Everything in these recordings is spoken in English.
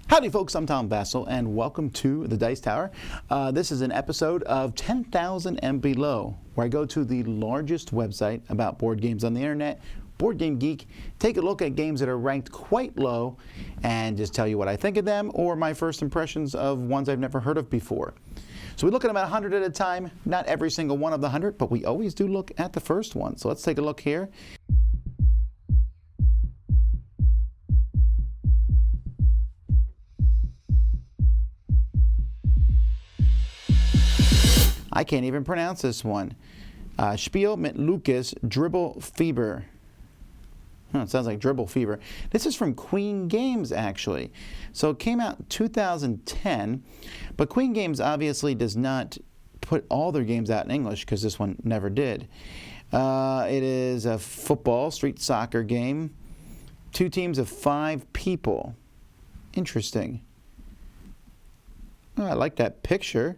Howdy folks, I'm Tom Vassell and welcome to the Dice Tower. This is an episode of 10,000 and Below, where I go to the largest website about board games on the internet, Board Game Geek, take a look at games that are ranked quite low and just tell you what I think of them or my first impressions of ones I've never heard of before. So we look at about 100 at a time, not every single one of the 100, but we always do look at the first one. So let's take a look here. I can't even pronounce this one. Spiel mit Lucas Dribbel Fieber. It sounds like Dribble Fever. This is from Queen Games, actually. So it came out in 2010, but Queen Games obviously does not put all their games out in English because this one never did. It is a football, street soccer game. 2 teams of 5 people. Interesting. Oh, I like that picture.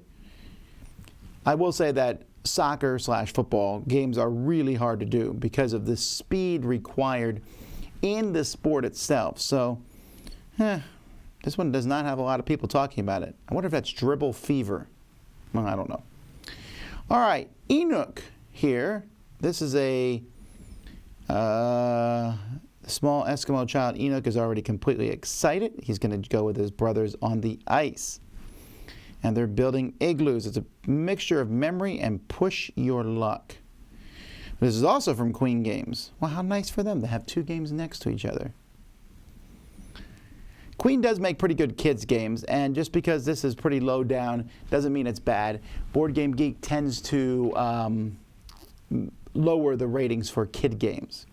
I will say that soccer/football games are really hard to do because of the speed required in the sport itself. So, this one does not have a lot of people talking about it. I wonder if that's Dribble Fever. Well, I don't know. All right, Enoch here. This is a small Eskimo child. Enoch is already completely excited. He's going to go with his brothers on the ice. And they're building igloos. It's a mixture of memory and push your luck. This is also from Queen Games. Well, how nice for them to have 2 games next to each other. Queen does make pretty good kids games, and just because this is pretty low down doesn't mean it's bad. Board Game Geek tends to lower the ratings for kid games.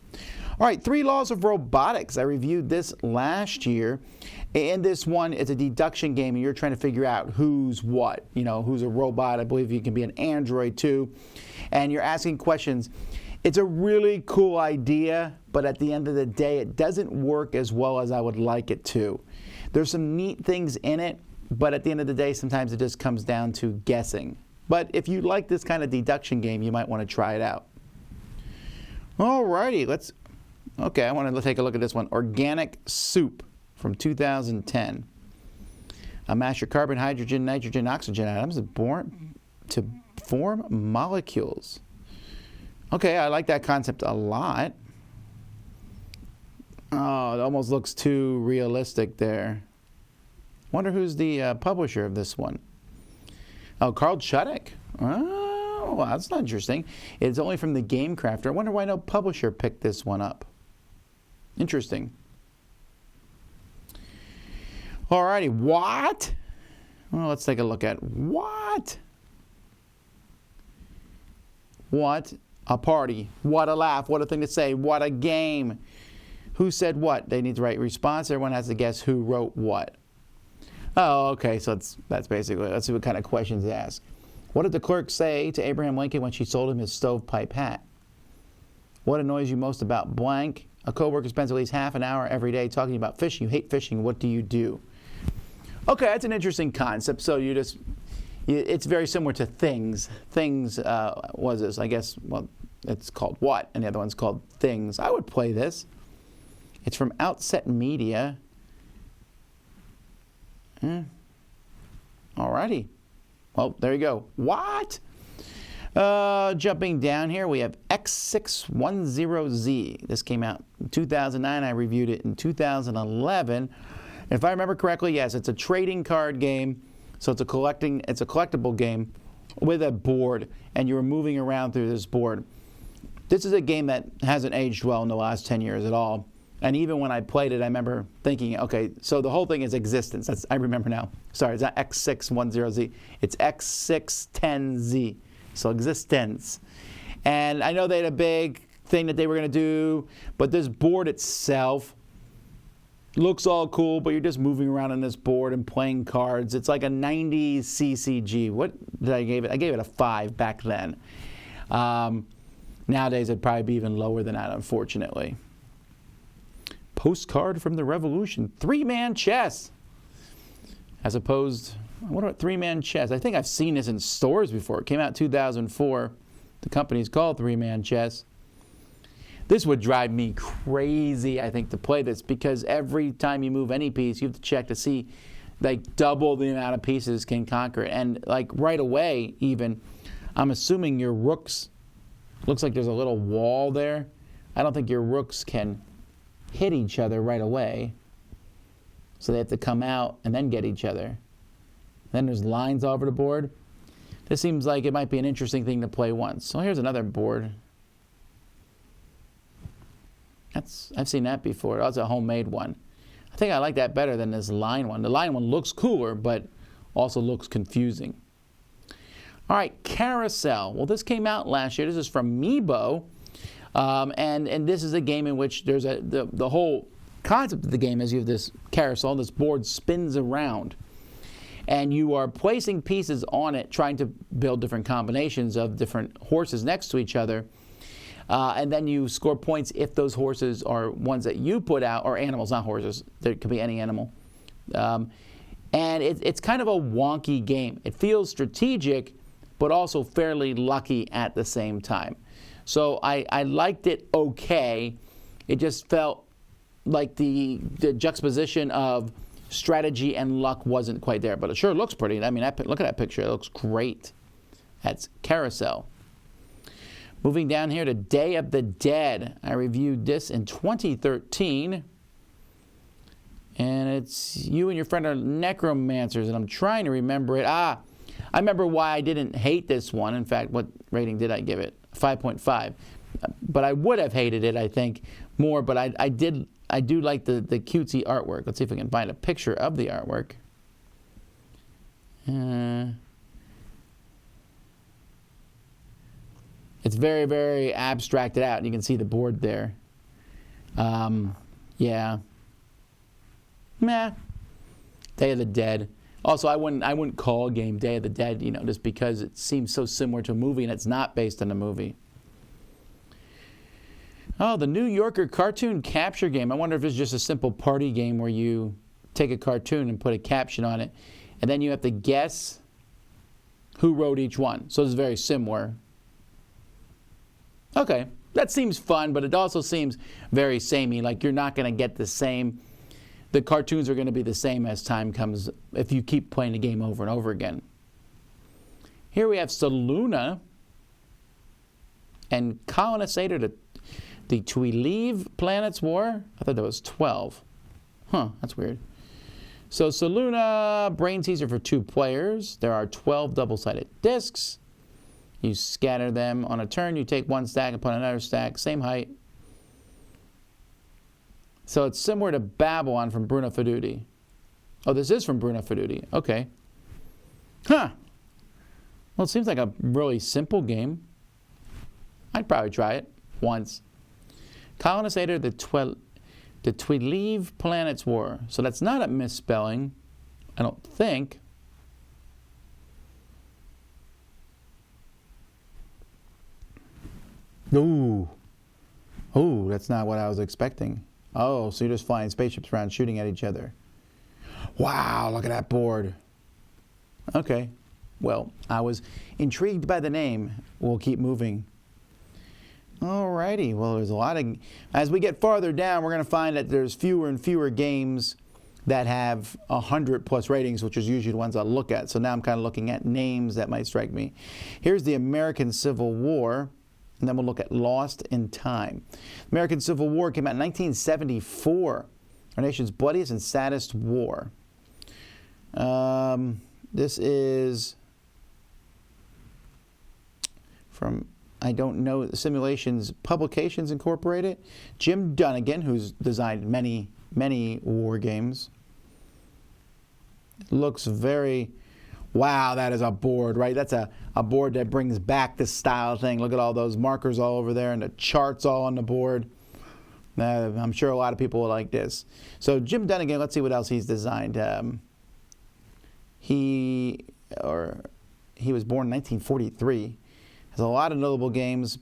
All right, 3 Laws of Robotics. I reviewed this last year. And this one is a deduction game, and you're trying to figure out who's what. You know, who's a robot. I believe you can be an android, too. And you're asking questions. It's a really cool idea, but at the end of the day, it doesn't work as well as I would like it to. There's some neat things in it, but at the end of the day, sometimes it just comes down to guessing. But if you like this kind of deduction game, you might want to try it out. All righty, okay, I want to take a look at this one. Organic Soup from 2010. Mash your carbon, hydrogen, nitrogen, oxygen atoms to form molecules. Okay, I like that concept a lot. Oh, it almost looks too realistic there. Wonder who's the publisher of this one. Oh, Carl Chuddick. Oh, well, that's not interesting. It's only from the Game Crafter. I wonder why no publisher picked this one up. Interesting. Alrighty, what? Well, let's take a look at what? What a party. What a laugh. What a thing to say. What a game. Who said what? They need the right response. Everyone has to guess who wrote what. Oh, okay, so that's basically, let's see what kind of questions they ask. What did the clerk say to Abraham Lincoln when she sold him his stovepipe hat? What annoys you most about blank? A coworker spends at least half an hour every day talking about fishing. You hate fishing. What do you do? Okay, that's an interesting concept. So it's very similar to Things. Things was this, I guess, well, it's called What, and the other one's called Things. I would play this. It's from Outset Media. Alrighty. Well, there you go. What? Jumping down here, we have X610Z. This came out in 2009. I reviewed it in 2011. If I remember correctly, yes, it's a trading card game. So it's a collectible game with a board, and you're moving around through this board. This is a game that hasn't aged well in the last 10 years at all. And even when I played it, I remember thinking, okay, so the whole thing is existence. I remember now. Sorry, it's not X610Z. It's X610Z. So existence. And I know they had a big thing that they were going to do, but this board itself looks all cool, but you're just moving around on this board and playing cards. It's like a 90s CCG. What did I give it? I gave it a 5 back then. Nowadays, it'd probably be even lower than that, unfortunately. Postcard from the Revolution. Threeman Chess. As opposed, what about Threeman Chess? I think I've seen this in stores before. It came out in 2004. The company's called Threeman Chess. This would drive me crazy, I think, to play this, because every time you move any piece, you have to check to see, like, double the amount of pieces can conquer it. And, like, right away, even, I'm assuming your rooks, looks like there's a little wall there. I don't think your rooks can hit each other right away. So they have to come out and then get each other. Then there's lines all over the board. This seems like it might be an interesting thing to play once. So here's another board. I've seen that before. That's a homemade one. I think I like that better than this line one. The line one looks cooler, but also looks confusing. All right, Carousel. Well, this came out last year. This is from Meebo. And this is a game in which there's the whole concept of the game is you have this carousel. This board spins around. And you are placing pieces on it, trying to build different combinations of different horses next to each other. And then you score points if those horses are ones that you put out, or animals, not horses. There could be any animal. And it's kind of a wonky game. It feels strategic, but also fairly lucky at the same time. So I liked it okay. It just felt like the juxtaposition of strategy and luck wasn't quite there, but it sure looks pretty. I mean, look at that picture. It looks great. That's Carousel. Moving down here to Day of the Dead. I reviewed this in 2013. And it's you and your friend are necromancers, and I'm trying to remember it. I remember why I didn't hate this one. In fact, what rating did I give it? 5.5. But I would have hated it, I think, more, but I do like the cutesy artwork. Let's see if we can find a picture of the artwork. It's very, very abstracted out. You can see the board there. Yeah. Meh. Day of the Dead. Also, I wouldn't call a game Day of the Dead, you know, just because it seems so similar to a movie, and it's not based on a movie. Oh, the New Yorker cartoon capture game. I wonder if it's just a simple party game where you take a cartoon and put a caption on it, and then you have to guess who wrote each one. So it's very similar. Okay, that seems fun, but it also seems very samey. Like you're not going to get the same. The cartoons are going to be the same as time comes if you keep playing the game over and over again. Here we have Saluna and Colonisator, the Twilieve Planets War. I thought that was 12. Huh, that's weird. So Saluna, brain teaser for 2 players. There are 12 double-sided discs. You scatter them on a turn. You take one stack and put another stack, same height. So it's similar to Babylon from Bruno Faiduti. Oh, this is from Bruno Faiduti. Okay. Huh. Well, it seems like a really simple game. I'd probably try it once. Colonisator, the Twilieve Planets War. So that's not a misspelling, I don't think. Ooh. Ooh, that's not what I was expecting. Oh, so you're just flying spaceships around shooting at each other. Wow, look at that board. Okay. Well, I was intrigued by the name. We'll keep moving. Alrighty. Well, there's a lot of... As we get farther down, we're going to find that there's fewer and fewer games that have 100+ ratings, which is usually the ones I'll look at. So now I'm kind of looking at names that might strike me. Here's the American Civil War. And then we'll look at Lost in Time. American Civil War came out in 1974. Our nation's bloodiest and saddest war. This is from, I don't know, Simulations Publications Incorporated. Jim Dunnigan, who's designed many, many war games. Looks very... Wow, that is a board, right? That's a board that brings back this style thing. Look at all those markers all over there and the charts all on the board. I'm sure a lot of people will like this. So Jim Dunnigan, let's see what else he's designed. He was born in 1943. Has a lot of notable games.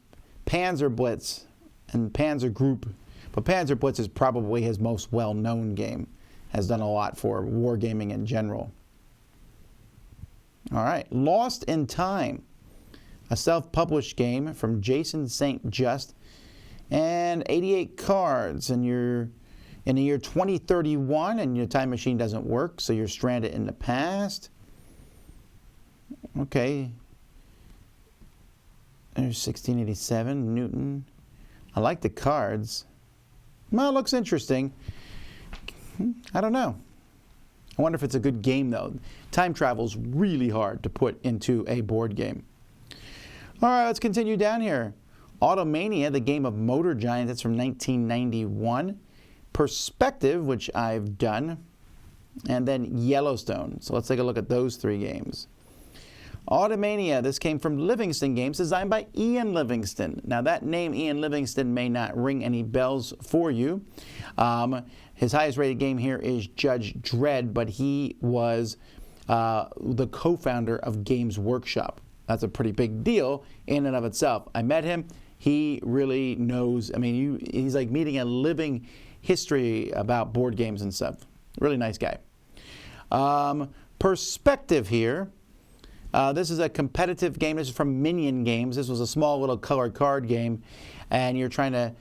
Panzer Blitz and Panzer Group. But Panzer Blitz is probably his most well-known game. Has done a lot for wargaming in general. All right, Lost in Time, a self-published game from Jason St. Just. And 88 cards, and you're in the year 2031, and your time machine doesn't work, so you're stranded in the past. Okay. There's 1687, Newton. I like the cards. Well, it looks interesting. I don't know. I wonder if it's a good game, though. Time travel's really hard to put into a board game. All right, let's continue down here. Automania, the game of Motor Giant, that's from 1991. Perspective, which I've done. And then Yellowstone. So let's take a look at those three games. Automania, this came from Livingston Games, designed by Ian Livingston. Now that name, Ian Livingston, may not ring any bells for you. His highest rated game here is Judge Dredd, but he was the co-founder of Games Workshop. That's a pretty big deal in and of itself. I met him. He really knows, I mean, he's like meeting a living history about board games and stuff. Really nice guy. Perspective here. This is a competitive game. This is from Minion Games. This was a small little colored card game, and you're trying to,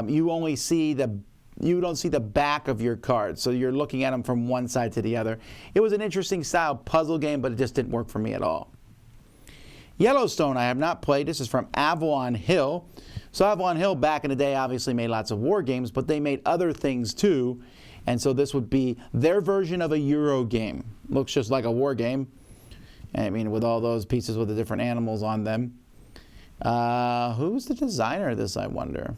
you don't see the back of your cards, so you're looking at them from one side to the other. It was an interesting style puzzle game, but it just didn't work for me at all. Yellowstone I have not played. This is from Avalon Hill. So Avalon Hill back in the day obviously made lots of war games, but they made other things too, and so this would be their version of a Euro game. Looks just like a war game. I mean, with all those pieces with the different animals on them. Who's the designer of this, I wonder?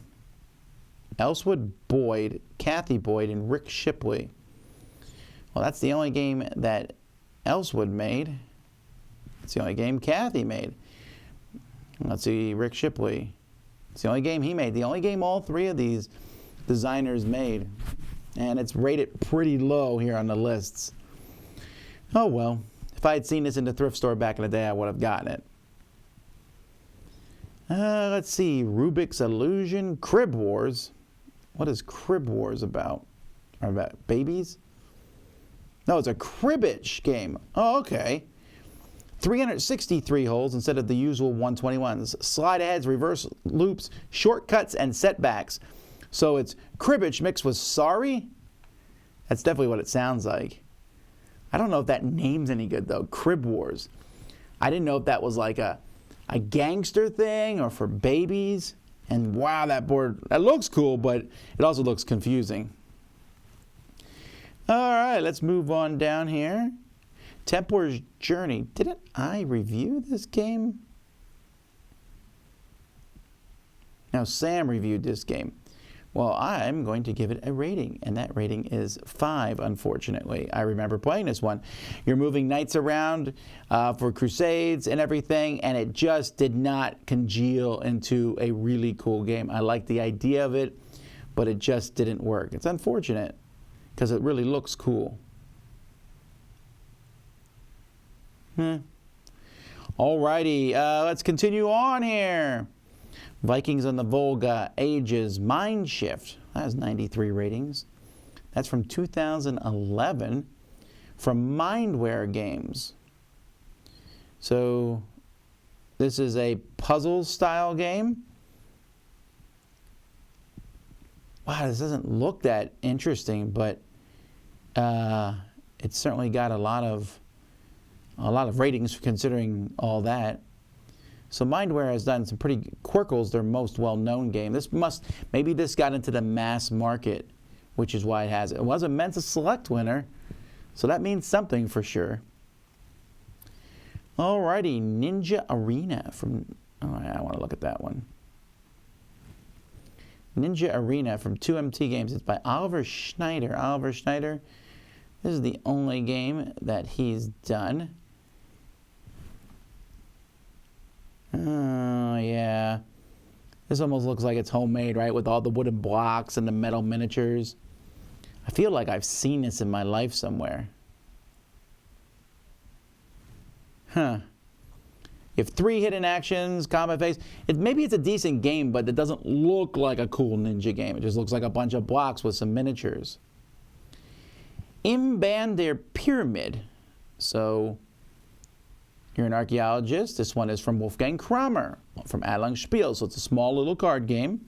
Elsewood Boyd, Kathy Boyd, and Rick Shipley. Well, that's the only game that Elsewood made. It's the only game Kathy made. Let's see, Rick Shipley. It's the only game he made. The only game all three of these designers made. And it's rated pretty low here on the lists. Oh, well. If I had seen this in the thrift store back in the day, I would have gotten it. Let's see. Rubik's Illusion. Crib Wars. What is Crib Wars about? Or about babies? No, it's a cribbage game. Oh, okay. 363 holes instead of the usual 121s. Slide aheads, reverse loops, shortcuts, and setbacks. So it's cribbage mixed with sorry? That's definitely what it sounds like. I don't know if that name's any good, though. Crib Wars. I didn't know if that was like a gangster thing or for babies. And wow, that board, that looks cool, but it also looks confusing. All right, let's move on down here. Templar's Journey. Didn't I review this game? Now, Sam reviewed this game. Well, I'm going to give it a rating, and that rating is 5, unfortunately. I remember playing this one. You're moving knights around for crusades and everything, and it just did not congeal into a really cool game. I like the idea of it, but it just didn't work. It's unfortunate, because it really looks cool. Alrighty, let's continue on here. Vikings on the Volga, Ages, Mind Shift. That has 93 ratings. That's from 2011 from Mindware Games. So this is a puzzle style game. Wow, this doesn't look that interesting, but it's certainly got a lot of ratings considering all that. So Mindware has done some pretty, Quirkle's their most well-known game. Maybe this got into the mass market, which is why it has it. It wasn't meant to select winner, so that means something for sure. Alrighty, Ninja Arena from, I want to look at that one. Ninja Arena from 2MT Games. It's by Oliver Schneider. Oliver Schneider, this is the only game that he's done. Oh, yeah. This almost looks like it's homemade, right? With all the wooden blocks and the metal miniatures. I feel like I've seen this in my life somewhere. You have 3 hidden actions, combat phase. Maybe it's a decent game, but it doesn't look like a cool ninja game. It just looks like a bunch of blocks with some miniatures. Im Band der Pyramid. So you're an archaeologist. This one is from Wolfgang Kramer from Adlang Spiel. So it's a small little card game.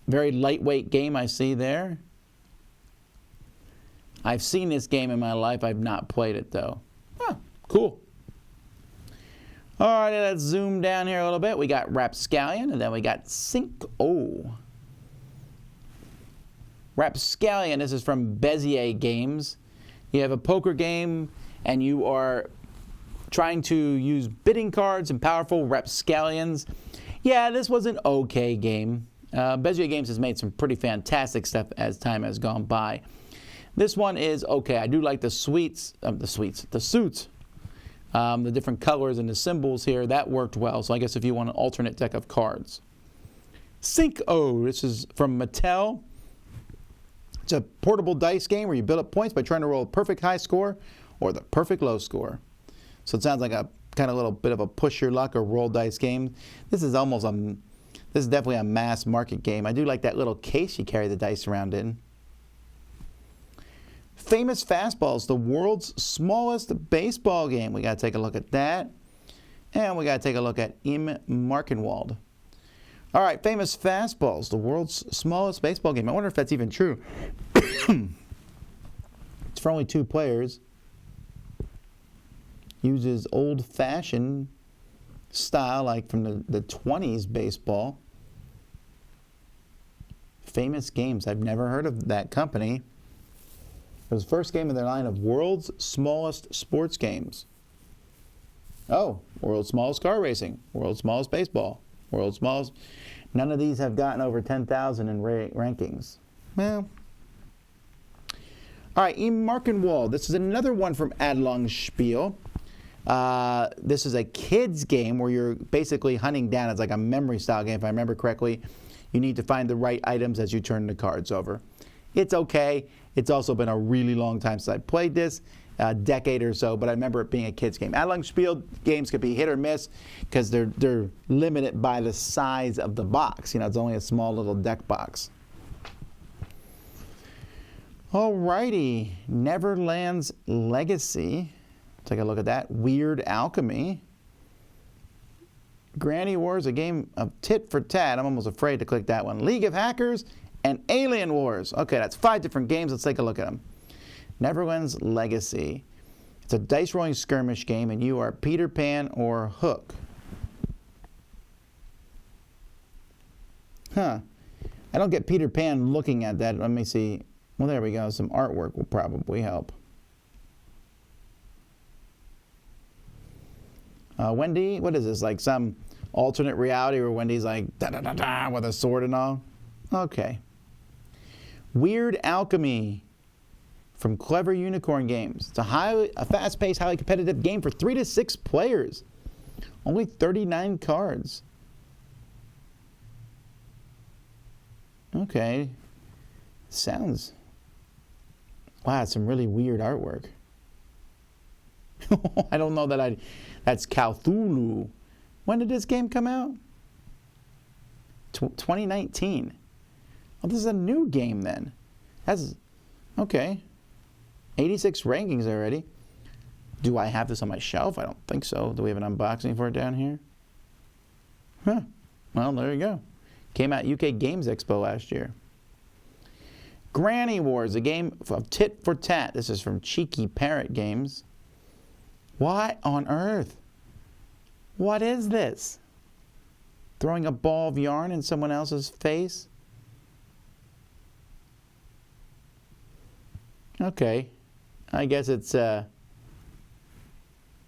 Very lightweight game I see there. I've seen this game in my life. I've not played it, though. Oh, cool. All right, let's zoom down here a little bit. We got Scallion, and then we got Sync-O. Scallion, this is from Bezier Games. You have a poker game, and you are trying to use bidding cards and powerful Scallions. Yeah, this was an okay game. Bezier Games has made some pretty fantastic stuff as time has gone by. This one is okay. I do like the suits, the different colors and the symbols here. That worked well. So I guess if you want an alternate deck of cards. Sync-O, this is from Mattel. It's a portable dice game where you build up points by trying to roll a perfect high score or the perfect low score. So it sounds like a kind of little bit of a push your luck or roll dice game. This is definitely a mass market game. I do like that little case you carry the dice around in. Famous Fastballs, the world's smallest baseball game. We got to take a look at that. And we got to take a look at Im Markenwald. All right, Famous Fastballs, the world's smallest baseball game. I wonder if that's even true. It's for only 2 players. Uses old-fashioned style, like from the 20s baseball. Famous Games. I've never heard of that company. It was the first game in their line of world's smallest sports games. Oh, world's smallest car racing, world's smallest baseball, world's smallest. None of these have gotten over 10,000 in rankings. Well. All right, Im Markenwald. This is another one from Adlungsspiel. This is a kid's game where you're basically hunting down. It's like a memory style game, if I remember correctly. You need to find the right items as you turn the cards over. It's okay. It's also been a really long time since I played this, a decade or so, but I remember it being a kid's game. Adlungsspiel games could be hit or miss because they're limited by the size of the box. You know, it's only a small little deck box. Alrighty, Neverland's Legacy. Take a look at that. Weird Alchemy. Granny Wars, a game of tit for tat. I'm almost afraid to click that one. League of Hackers and Alien Wars. Okay, that's 5 different games. Let's take a look at them. Neverland's Legacy. It's a dice rolling skirmish game, and you are Peter Pan or Hook. Huh. I don't get Peter Pan looking at that. Let me see. Well, there we go. Some artwork will probably help. Wendy, what is this? Like some alternate reality where Wendy's like da-da-da-da with a sword and all? Okay. Weird Alchemy from Clever Unicorn Games. It's a fast-paced, highly competitive game for 3 to 6 players. Only 39 cards. Okay. Sounds... Wow, it's some really weird artwork. I don't know that That's Cthulhu. When did this game come out? 2019. Oh, this is a new game then. That's okay. 86 rankings already. Do I have this on my shelf? I don't think so. Do we have an unboxing for it down here? Huh. Well, there you go. Came out UK Games Expo last year. Granny Wars, a game of tit for tat. This is from Cheeky Parrot Games. What on earth? What is this? Throwing a ball of yarn in someone else's face? Okay. I guess it's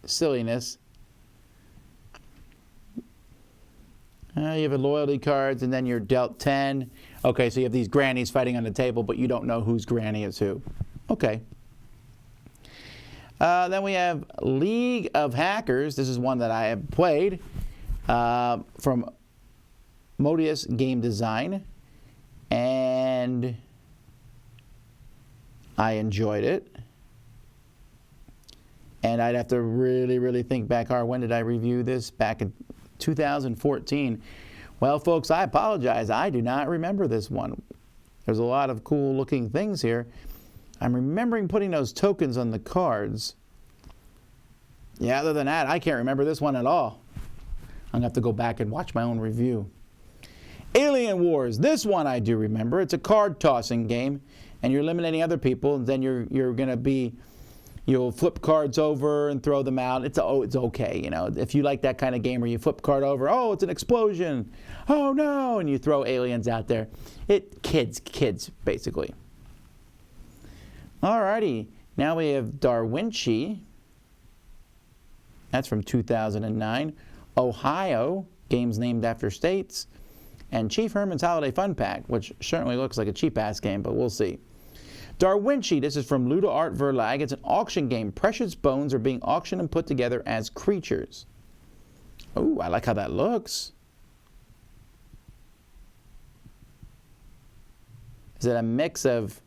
silliness. You have a loyalty cards, and then you're dealt 10. Okay, so you have these grannies fighting on the table, but you don't know whose granny is who. Okay. Then we have League of Hackers. This is one that I have played from Modius Game Design, and I enjoyed it. And I'd have to really, really think back hard. When did I review this? Back in 2014. Well, folks, I apologize. I do not remember this one. There's a lot of cool looking things here. I'm remembering putting those tokens on the cards. Yeah, other than that, I can't remember this one at all. I'm going to have to go back and watch my own review. Alien Wars. This one I do remember. It's a card tossing game, and you're eliminating other people, and then you're going to be, you'll flip cards over and throw them out. It's okay, you know. If you like that kind of game where you flip a card over, oh, it's an explosion. Oh no, and you throw aliens out there. Kids basically. Alrighty, now we have Darwinchi. That's from 2009. Ohio, games named after states. And Chief Herman's Holiday Fun Pack, which certainly looks like a cheap-ass game, but we'll see. Darwinchi, this is from Ludo Art Verlag. It's an auction game. Precious bones are being auctioned and put together as creatures. Oh, I like how that looks. Is it a mix of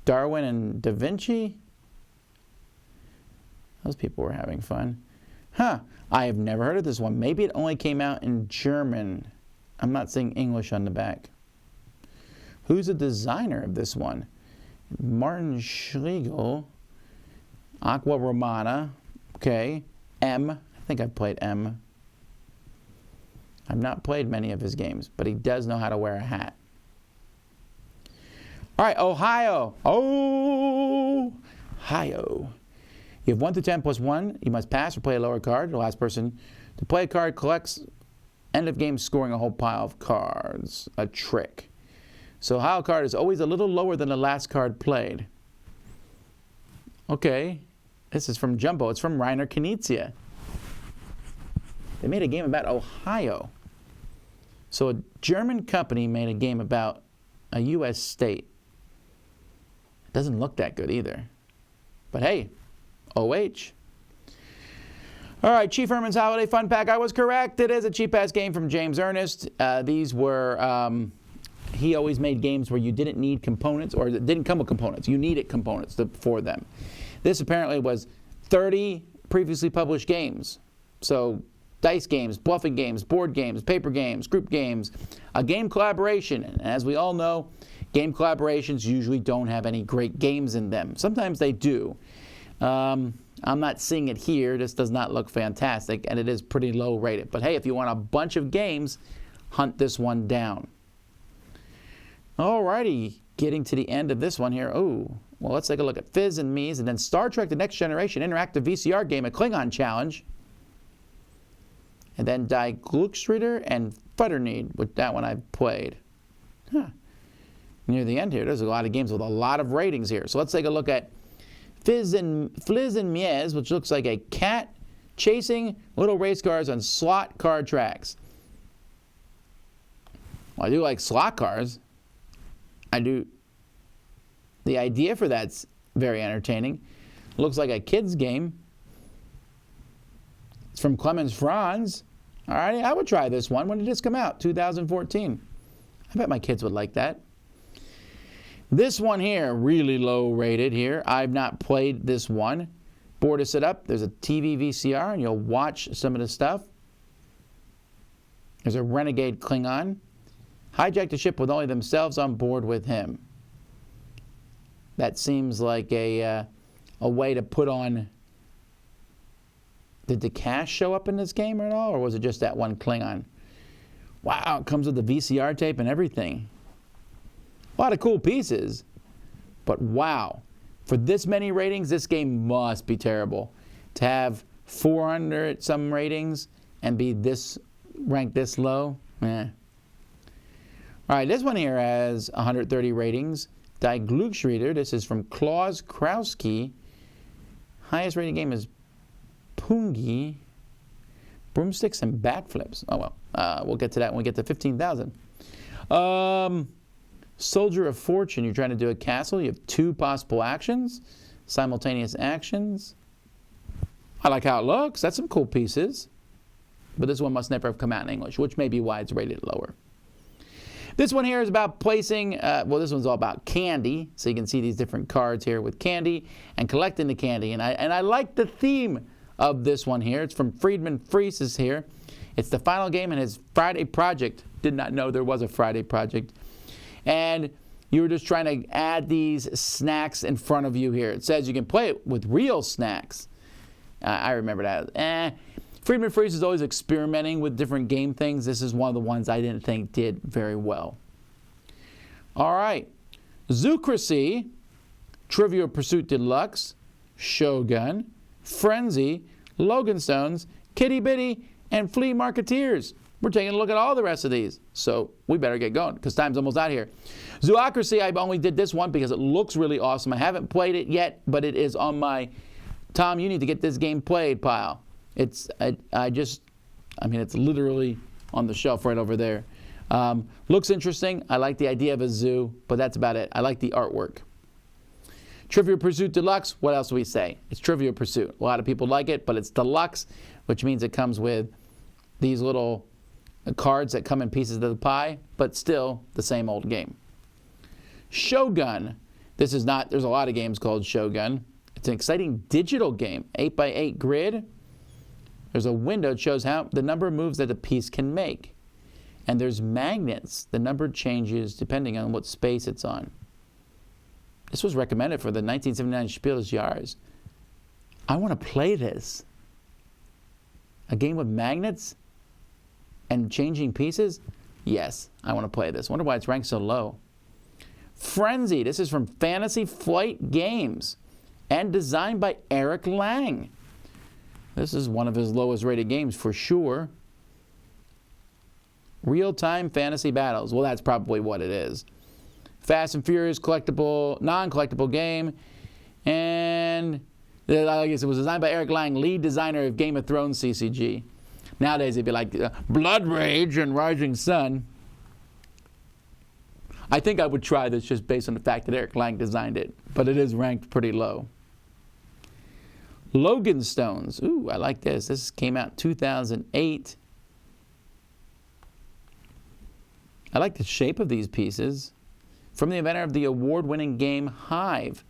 Darwin and Da Vinci? Those people were having fun. Huh, I have never heard of this one. Maybe it only came out in German. I'm not seeing English on the back. Who's the designer of this one? Martin Schlegel. Aqua Romana. Okay. M. I think I've played M. I've not played many of his games, but he does know how to wear a hat. All right, Ohio. Ohio. You have 1 through 10 plus 1. You must pass or play a lower card. The last person to play a card collects end of game scoring a whole pile of cards. A trick. So Ohio card is always a little lower than the last card played. Okay. This is from Jumbo. It's from Reiner Knizia. They made a game about Ohio. So a German company made a game about a U.S. state. It doesn't look that good either. But hey, OH. All right, Chief Herman's Holiday Fun Pack. I was correct. It is a cheap-ass game from James Ernest. These were, he always made games where you didn't need components, or it didn't come with components. You needed components for them. This apparently was 30 previously published games. So dice games, bluffing games, board games, paper games, group games, a game collaboration. And as we all know, game collaborations usually don't have any great games in them. Sometimes they do. I'm not seeing it here. This does not look fantastic, and it is pretty low rated. But hey, if you want a bunch of games, hunt this one down. Alrighty, getting to the end of this one here. Oh, well, let's take a look at Fizz and Mies, and then Star Trek The Next Generation interactive VCR game, a Klingon challenge. And then Die Glücksritter and Futterneed, with that one I've played. Huh. Near the end here, there's a lot of games with a lot of ratings here. So let's take a look at Fizz and Mies, which looks like a cat chasing little race cars on slot car tracks. Well, I do like slot cars. I do. The idea for that's very entertaining. Looks like a kid's game. It's from Clemens Franz. All right, I would try this one. When did this come out? 2014. I bet my kids would like that. This one here, really low rated here. I've not played this one. Board is set up. There's a TV VCR, and you'll watch some of the stuff. There's a renegade Klingon. Hijack the ship with only themselves on board with him. That seems like a way to put on... Did the cast show up in this game at all, or was it just that one Klingon? Wow, it comes with the VCR tape and everything. A lot of cool pieces, but wow. For this many ratings, this game must be terrible. To have 400 some ratings and be this ranked this low, eh. All right, this one here has 130 ratings. Die Glücksritter, this is from Klaus Krauski. Highest rated game is Pungi. Broomsticks and backflips. Oh well, we'll get to that when we get to 15,000. Soldier of Fortune, you're trying to do a castle. You have 2 possible actions, simultaneous actions. I like how it looks. That's some cool pieces. But this one must never have come out in English, which may be why it's rated lower. This one here is about placing, well, this one's all about candy. So you can see these different cards here with candy and collecting the candy. And I like the theme of this one here. It's from Friedman Fries here. It's the final game in his Friday project. Did not know there was a Friday project. And you were just trying to add these snacks in front of you here. It says you can play it with real snacks. I remember that. Friedman Freeze is always experimenting with different game things. This is one of the ones I didn't think did very well. All right. Zoocracy, Trivial Pursuit Deluxe, Shogun, Frenzy, Logan Stones, Kitty Bitty, and Flea Marketeers. We're taking a look at all the rest of these. So we better get going because time's almost out here. Zoocracy, I only did this one because it looks really awesome. I haven't played it yet, but it is on my Tom, you need to get this game played pile. It's it's literally on the shelf right over there. Looks interesting. I like the idea of a zoo, but that's about it. I like the artwork. Trivial Pursuit Deluxe, what else do we say? It's Trivial Pursuit. A lot of people like it, but it's deluxe, which means it comes with these little cards that come in pieces of the pie, but still the same old game. Shogun. This is not, there's a lot of games called Shogun. It's an exciting digital game, 8x8 grid. There's a window that shows how the number of moves that a piece can make. And there's magnets. The number changes depending on what space it's on. This was recommended for the 1979 Spiel des Jahres. I want to play this. A game with magnets and changing pieces? Yes, I want to play this. Wonder why it's ranked so low. Frenzy. This is from Fantasy Flight Games and designed by Eric Lang. This is one of his lowest rated games for sure. Real-time fantasy battles. Well, that's probably what it is. Fast and Furious collectible, non-collectible game. And I guess it was designed by Eric Lang, lead designer of Game of Thrones CCG. Nowadays it'd be like Blood Rage and Rising Sun. I think I would try this just based on the fact that Eric Lang designed it, but it is ranked pretty low. Logan Stones. Ooh, I like this. This came out 2008. I like the shape of these pieces. From the inventor of the award-winning game Hive.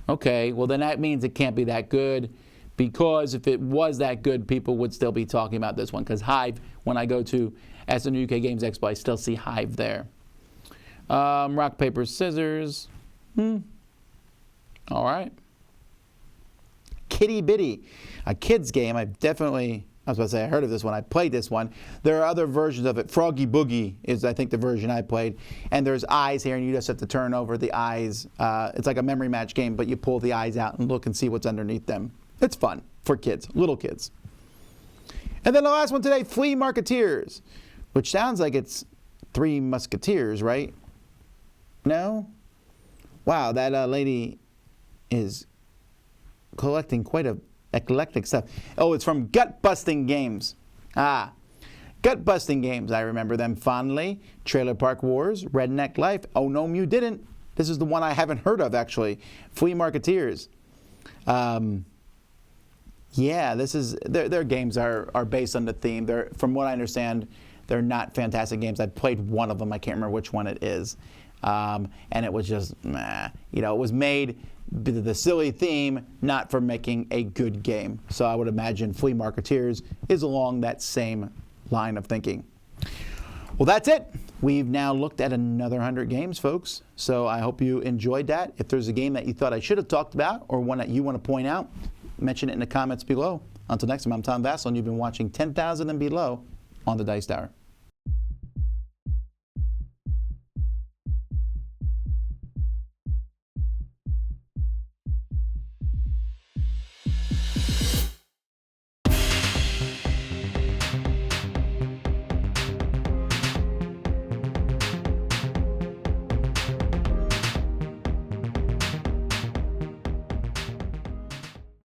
Okay, well then that means it can't be that good, because if it was that good, people would still be talking about this one, because Hive, when I go to SNU UK Games Expo, I still see Hive there. Rock, paper, scissors. All right. Kitty Bitty, a kid's game. I was about to say I heard of this one. I played this one. There are other versions of it. Froggy Boogie is, I think, the version I played. And there's eyes here, and you just have to turn over the eyes. It's like a memory match game, but you pull the eyes out and look and see what's underneath them. It's fun for kids, little kids. And then the last one today, Flea Marketeers, which sounds like it's Three Musketeers, right? No? Wow, that lady is collecting quite a eclectic stuff. Oh, it's from Gut Busting Games. Gut Busting Games. I remember them fondly. Trailer Park Wars, Redneck Life. Oh, no, you didn't. This is the one I haven't heard of, actually. Flea Marketeers. Yeah, this is their games are based on the theme. From what I understand, they're not fantastic games. I played one of them. I can't remember which one it is. And it was just, it was made the silly theme, not for making a good game. So I would imagine Flea Marketeers is along that same line of thinking. Well, that's it. We've now looked at another 100 games, folks. So I hope you enjoyed that. If there's a game that you thought I should have talked about or one that you want to point out, mention it in the comments below. Until next time, I'm Tom Vassell, and you've been watching 10,000 and Below on the Dice Tower.